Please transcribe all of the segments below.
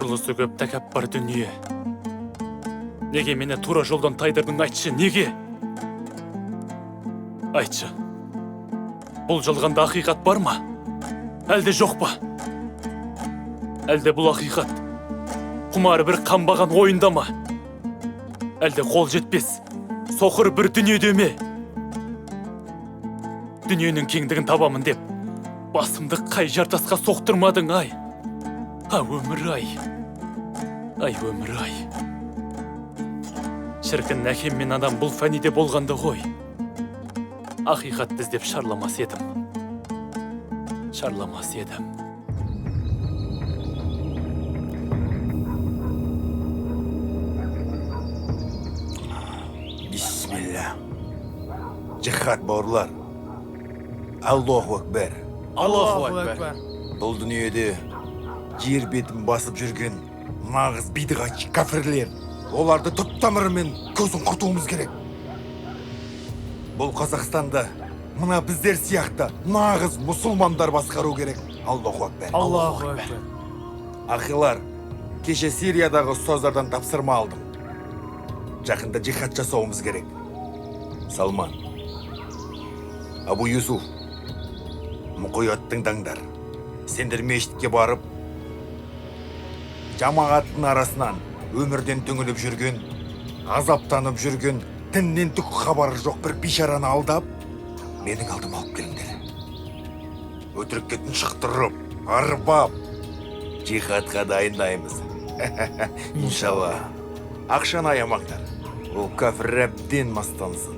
Жылысы көп тәкаппар дүние. Неге мені тура жолдан тайдырдың, айтшы, неге? Айтшы, бұл жалғанда ақиқат бар ма? Әлде жоқ па? Әлде бұл ақиқат құмары бір қамбаған ойында ма? Әлде қол жетпес, соқыр бір дүниеде ме? Дүниенің кеңдігін табамын деп, басымды қай жартасқа соқтырмадың, ай? Өмір-ай, өмір-ай. Шіркін әкем мен адам бұл фәниде болғанды ғой. Ақиқатты іздеп шарламас едім. Шарламас едім. Бисмилля. Жихад бауырлар. Аллаху акбар. Аллаху акбар. Бұл дүниеде жер бетін басып жүрген нағыз бидғатчы кәфірлер. Оларды түп-тамырымен көзін құртуымыз керек. Бұл Қазақстанда мына біздер сияқты нағыз мұсылмандар басқару керек. Аллаху акбар. Аллаху акбар. Ақилар, кеше Сириядағы ұстаздардан тапсырма алдым. Жақында жихад жасауымыз керек. Салман, Абу Юсуф, мұқият тыңдаңдар. Сендер мешітке барып, жамағаттың арасынан өмірден түңіліп жүрген, азаптанып жүрген, діннен түк хабары жоқ бір бишараны алдап, менің алдыма алып келіңдер. Өтірікке тұншықтырып, арбап, жихадқа дайындаймыз. Иншалла. Ақшаны аямаңдар. Ол кәфір әбден мастансын.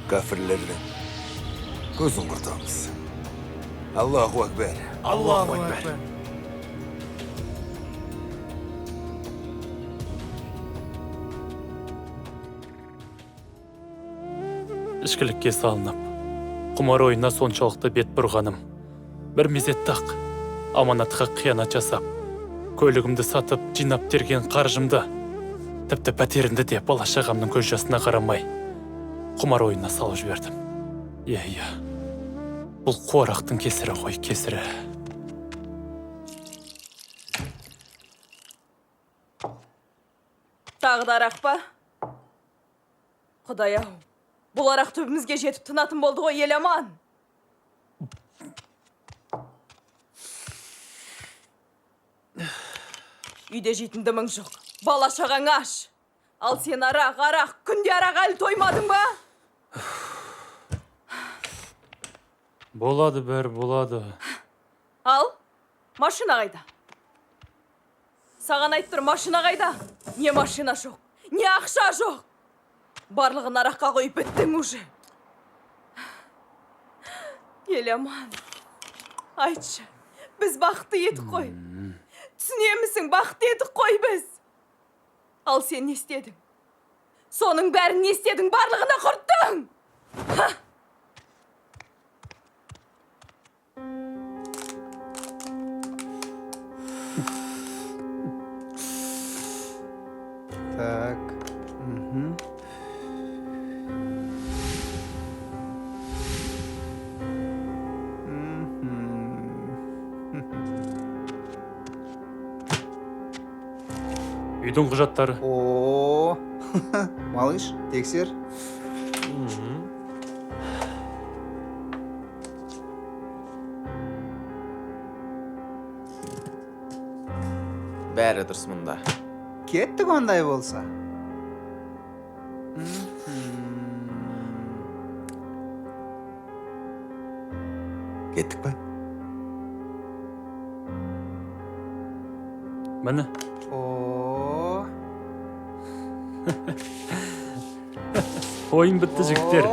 Кәфірлердің көзін құртамыз. Аллаху акбар. Аллаху акбар. Ішкілікке салынып, құмар ойына соншалықты бет бұрғаным. Бір мезетте-ақ аманатқа қиянат жасап, көлігімді сатып, жинап терген қаржымды, тіпті пәтерімді де бала-шағамның көз жасына қарамай, құмар ойына салып жібердім. Иә, бұл қуарақтың кесірі ғой, кесірі. Тағы да арақ па? Құдай-ау, бұл арақ түбімізге жетіп тынатын болды ғой, ел аман. Үйде жейтін дымың жоқ, бала-шағаң аш. Ал сен арақ, күнде арақ әлі тоймадың ба? Болады бәрі, болады. Ал, машина қайда? Саған айттыр, машина қайда? Не машина жоқ, не ақша жоқ. Барлығын араққа қойып біттің уже. Ел аман, айтшы, біз бақытты едік қой. Түсінемісің, бақытты едік қой біз. Ал сен не істедің? Соның бәрін не істедің? Барлығына құрттың! Так. Үйдің құжаттары. О, малыш, тексер. Бәрі дұрыс мұнда. Кеттік ондай болса. Кеттік па? Міне. О. Ойын бітті, жігіттер.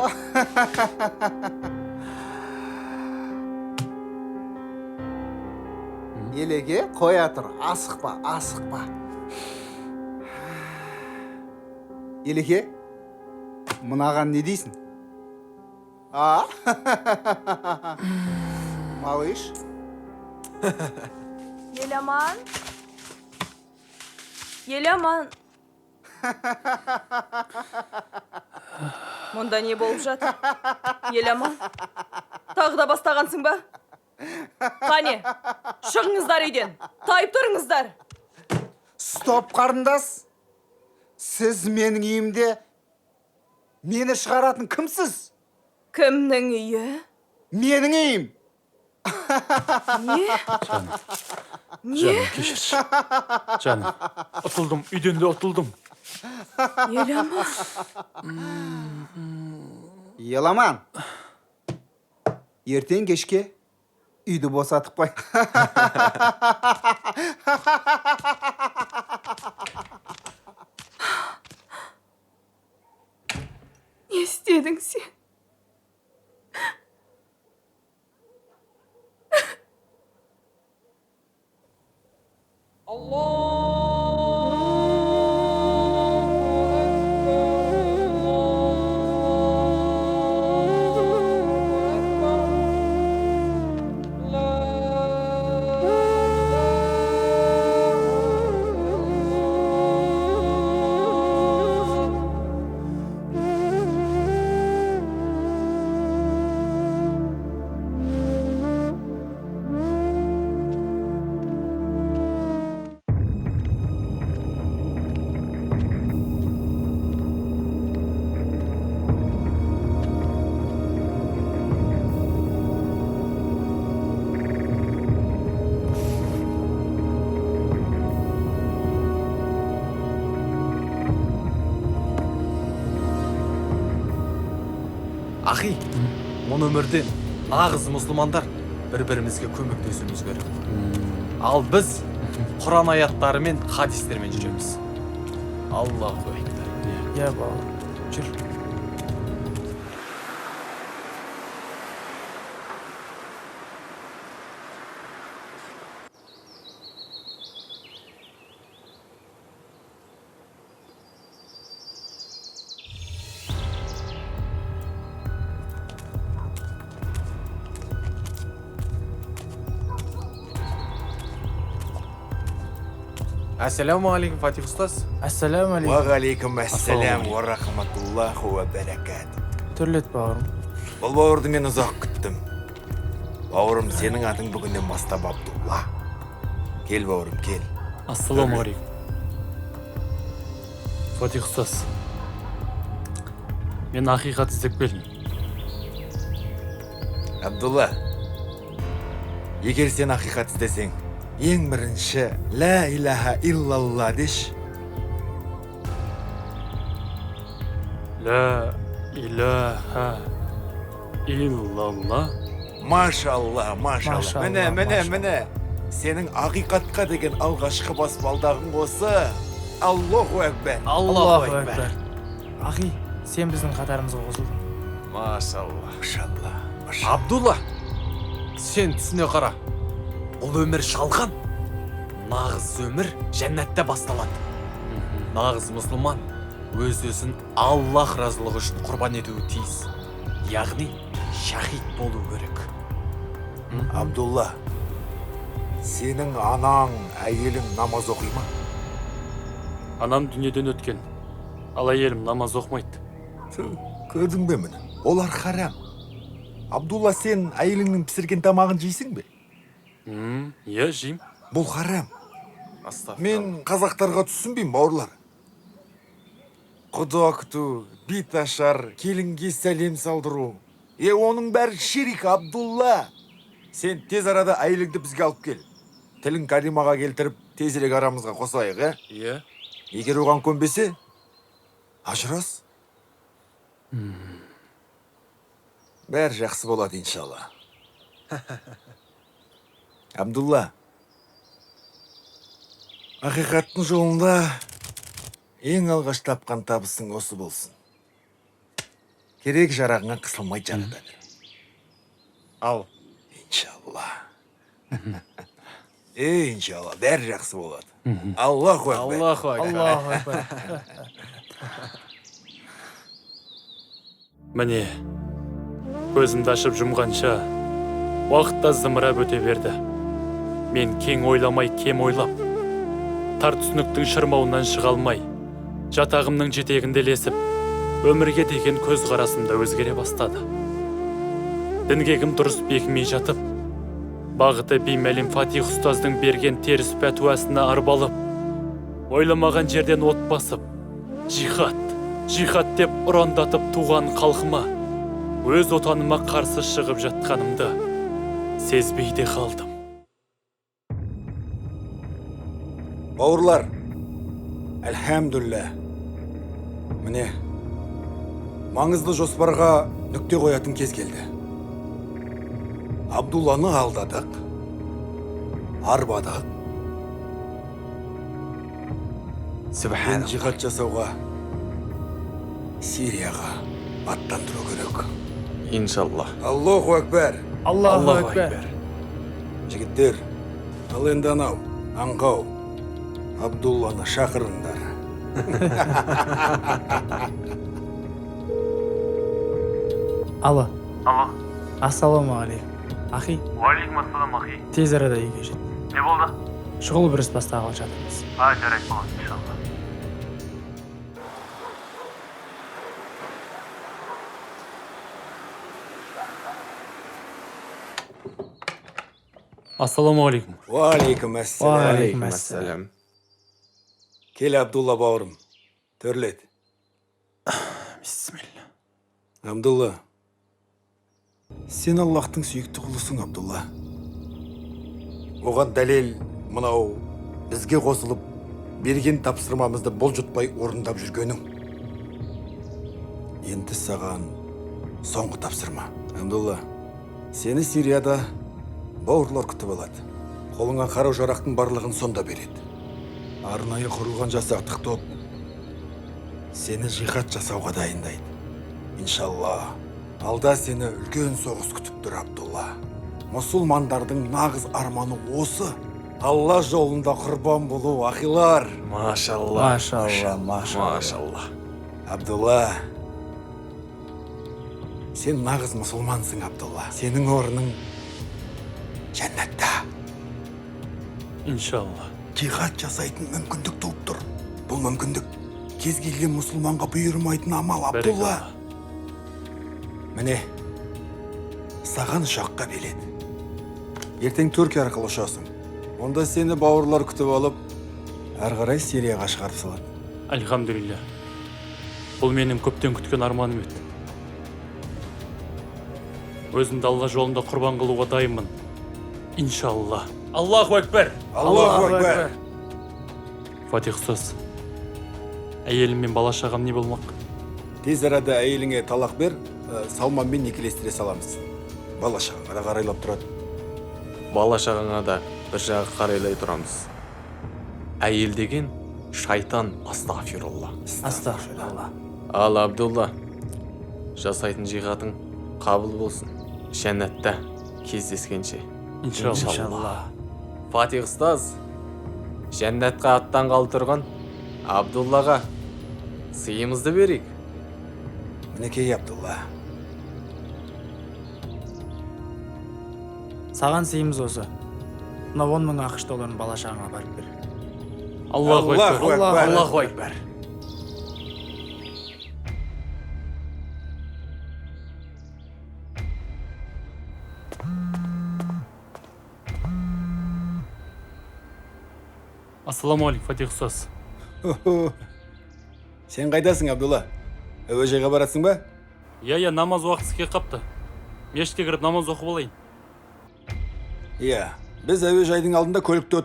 Елеге қоя тұр, асықпа, асықпа. Елеге, мұнаған не дейсің? Малыш? Ел аман. Ел аман. Мұнда не болып жатыр? Ел аман. Тағы да бастағансың ба? Қане, шығыңыздар үйден. Тайып тұрыңыздар. Стоп, қарындас. Сіз менің үйімде мені шығаратын кімсіз? Кімнің үйі? Менің үйім. Не? Canım kişir. Canım. Oturdum. Үйден de oturdum. Еламан. Еламан. Ертең кешке үйді босатып қой. Не істедің сен? Ахи, мұны өмірде нағыз мұсылмандар бір-бірімізге көмектесуіміз керек. Ал біз Құран аяттары мен хадистермен жүреміз. Аллаху акбар. Я бауыр, жүр. Ассаламу алейкум, Фатих ұстаз. Ассаламу алейкум. Уағалейкум ассалам уа рахматуллаху уа баракату. Түрлет бауырым. Бұл бауырды мен ұзақ күттім. Бауырым, сенің атың бүгіннен бастап Абдулла. Кел бауырым, кел. Assalomu alaykum. Fatih Ustaz. Men haqiqat іздеп келдім. Абдулла, егер сен ақиқат іздесең, ең бірінші ла илаха иллалла деш. La ilahe illallah. Машалла, машалла. Машалла, Міне, машалла. міне. Сенің ақиқатқа деген алғашқы баспалдағың осы. Аллаху акбар. Аллаху акбар. Ахи, сен біздің қатарымызға қосылдың. Машалла. Машалла, машалла. Абдулла, сен түсіне қара. Бұл өмір жалған. Нағыз өмір жәннатта басталады. Нағыз мұсылман өз-өзін Аллах разылығы үшін құрбан етуі тиіс. Яғни шахид болу керек. Абдулла, сенің анаң, әйелің намаз оқи ма? Anam дүниеден өткен. Ал әйелім намаз оқымайды. Көрдің бе мені? Олар харам. Абдулла, сен әйеліңнің пісірген тамағын жейсің бе? Иә, жейм. Бұл харам. Астағфиралла. Мен қазақтарға түсінбеймін, бауырлар. Құда күту, бит ашар, келінге сәлем салдыру. Оның бәрі ширик, Абдулла. Сен тез арада әйеліңді бізге алып кел. Тілін Каримаға келтіріп, тезірек арамызға қосайық, Иә. Егер оған көнбесе, ажырас. Бәрі жақсы болады, иншалла. Абдулла, ақиқаттың жолында ең алғаш тапқан табысың осы болсын. Керек жарағыңа қысылмай жанында бер. Ал. Иншалла. Иншалла, бәрі жақсы болады. Аллаху акбар. Аллаху акбар. Аллаху акбар. Міне, көзімді ашып жұмғанша, уақытта зымырап өте берді. Мен кең ойламай, кем ойлап, тар түсініктің шырмауынан шыға алмай, жатағымның жетегінде ілесіп, өмірге деген көз қарасымда өзгере бастады. Дінгегім дұрыс бекімей жатып, Бағыты беймәлім Фатих ұстаздың берген теріс пәтуасына арбалып, ойламаған жерден от басып, жихад деп ұрандатып туған қалқыма, өз отаныма қарсы шығып жатқанымды сезбейде қалдым. Бауырлар, әлхамдүлілля. Міне, маңызды жоспарға нүкте қоятын кез келді. Абдулланы алдадық, арбадық. Мен жихад жасауға, Сирияға аттандыру керек. Иншалла. Аллаху акбар. Аллаху акбар. Жігіттер, ал енді анау, аңғау, Абдулланы шақырыңдар. Алло. Ассалаумағалейкум. Ахи, Уалейкум ассалам, ахи. тез арада үйге жет. Не болды? Шұғыл бір іс бастағалы жатырмыз. Жарайды болады, иншалла. Ассаламуалейкум. Уалейкум ассалам. Уалейкум ассалам. Кел, Абдулла бауырым, төрлет. Бисмилля. Абдулла, сен Аллахтың сүйікті құлысың, Абдулла. Оған дәлел мынау бізге қосылып, берген тапсырмамызды бұлжытпай орындап жүргенің. Енді саған соңғы тапсырма. Абдулла, сені Сирияда бауырлар күтіп алады. Қолыңа қару-жарақтың барлығын сонда береді. Арнайы құрылған жасақтық топ сені жихад жасауға дайындайды. Иншалла, алда сені үлкен соғыс күтіп тұр, Абдулла. Мұсылмандардың нағыз арманы осы. Алла жолында құрбан болу, ахилар. Машалла. Машалла. Абдулла, сен нағыз мұсылмансың, Абдулла. Сенің орның жәннатта. Иншалла. Жихад жасайтын мүмкіндік туып тұр. Бұл мүмкіндік кез келген мұсылманға бұйырмайтын амал, Абдулла. Міне, саған ұшаққа билет. Ертең Түркия арқылы ұшасың. Онда сені бауырлар күтіп алып, әрі қарай Сирияға шығарып салады. Альхамдулилля. Бұл менің көптен күткен арманым еді. Өзімді Алла жолында құрбан қылуға дайынмын. Иншалла. Аллаху акбар. Аллаху акбар. Фатих ұстаз, әйелім мен бала шағам не болмақ? Тез арада әйеліңе талақ бер, Салманмен некелестіре саламыз. Бала шағаңа да қарайлап тұрады. Бала шағаңа да бір жағы қарайлай тұрамыз. Әйел деген шайтан, астағфирулла. Астағфирулла. Ал Абдулла, жасайтын жихадың қабыл болсын. Жәннатта кездескенше. Иншалла. Фатих ұстаз, жәннатқа аттанғалы тұрған Абдуллаға сыйымызды берейік. Мінекей, Абдулла. Саған сыйымыз осы. Мына 10 мың ақш долларын бала шағаңа барып бер. Аллаху акбар. Аллаху акбар. Ассаламуалейкум, Фатих ұстаз. Сен қайдасың, Абдулла? Әуежайға барасың ба? Я, намаз уақыты келіп қапты. Мешітке кіріп намаз оқып алайын. Иә, біз әуежайдың алдында көлікте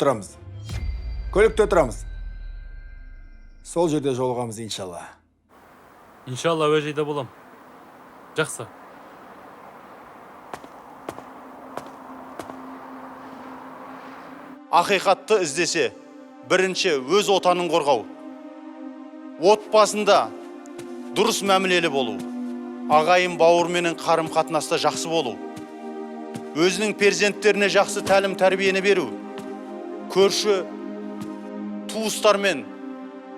отырамыз. Сол жерде жолығамыз, иншалла. Иншалла әуежайда болам. Жақсы. Ақиқатты іздесе, бірінші өз отанын қорғау. Отбасында дұрыс мәмілелі болу. Ағайын бауырменен қарым қатынаста жақсы болу. Өзінің перзенттеріне жақсы тәлім тәрбиені беру. Көрші туыстармен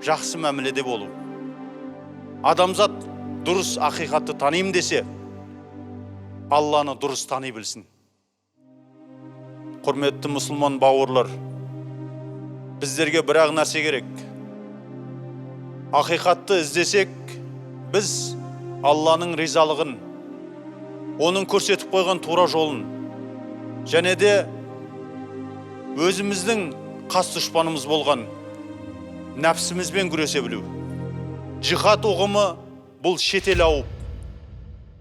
жақсы мәміледе болу. Адамзат дұрыс ақиқатты танимын десе, Алланы дұрыс тани білсін. Құрметті мұсылман бауырлар, біздерге бір-ақ нәрсе керек. Ақиқатты іздесек, біз Алланың ризалығын, оның көрсетіп қойған тура жолын, және де өзіміздің қас дұшпанымыз болған нәпсімізбен күресе білу. Жихад ұғымы бұл шетел ауып,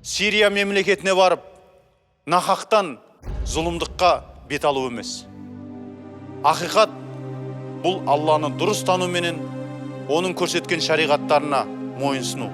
Сирия мемлекетіне барып, нақақтан зұлымдыққа бет алу емес. Ақиқат бұл Алланы дұрыс тану менен оның көрсеткен шариғаттарына мойынсыну.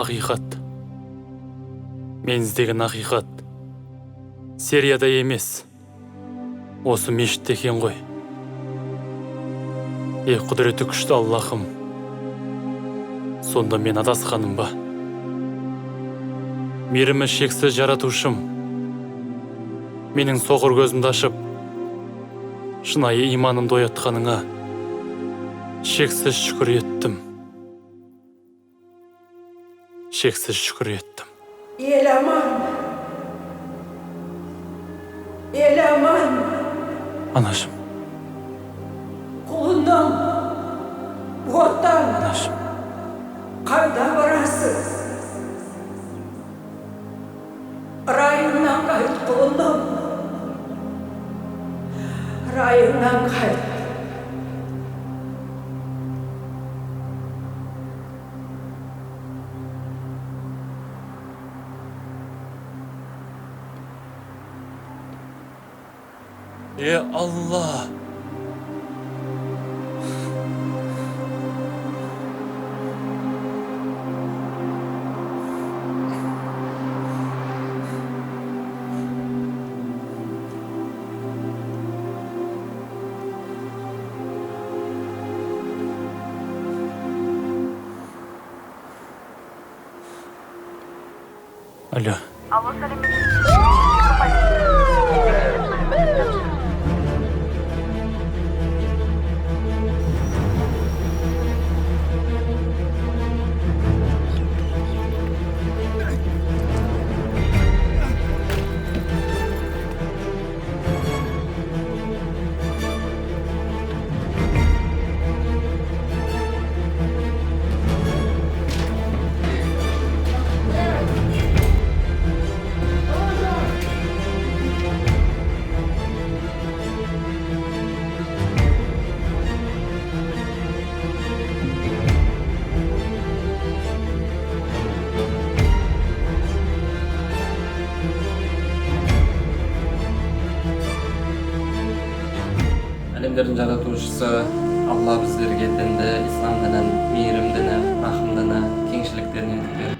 Ақиқат. Мен іздеген ақиқат Сирияда емес, осы мешітте екен ғой. Құдіреті күшті Аллахым, сонда мен адасқаным ба? Мейірімі шексіз жаратушым, менің соғыр көзімді ашып, шынайы иманымды оятқаныңа шексіз шүкір еттім. Шексіз шүкір еттім. Еламан, Анашым, құлыным, отан, анашым, қайда барасыз? Райыңнан қайт, құлыным. Райыңнан қайт. Алла! Алло. Алло, сәлеметсіз. Әлемдердің жаратушысы Алла біздерге дінді, ислам дінін, мейірім діні, рахым діні, кеңшіліктерін берді.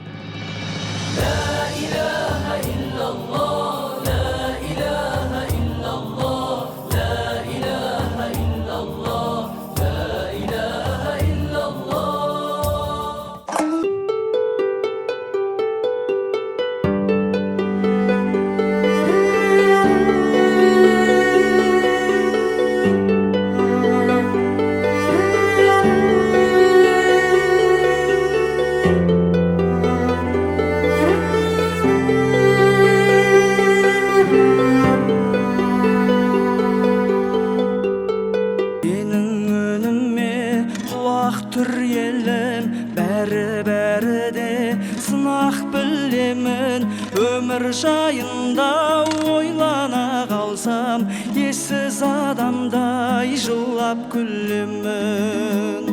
Өмір жайында ойлана қалсам, ессіз адамдай жылап күлемін.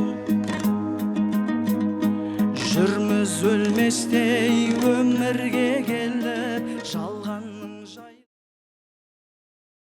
Жүрміз өлместей өмірге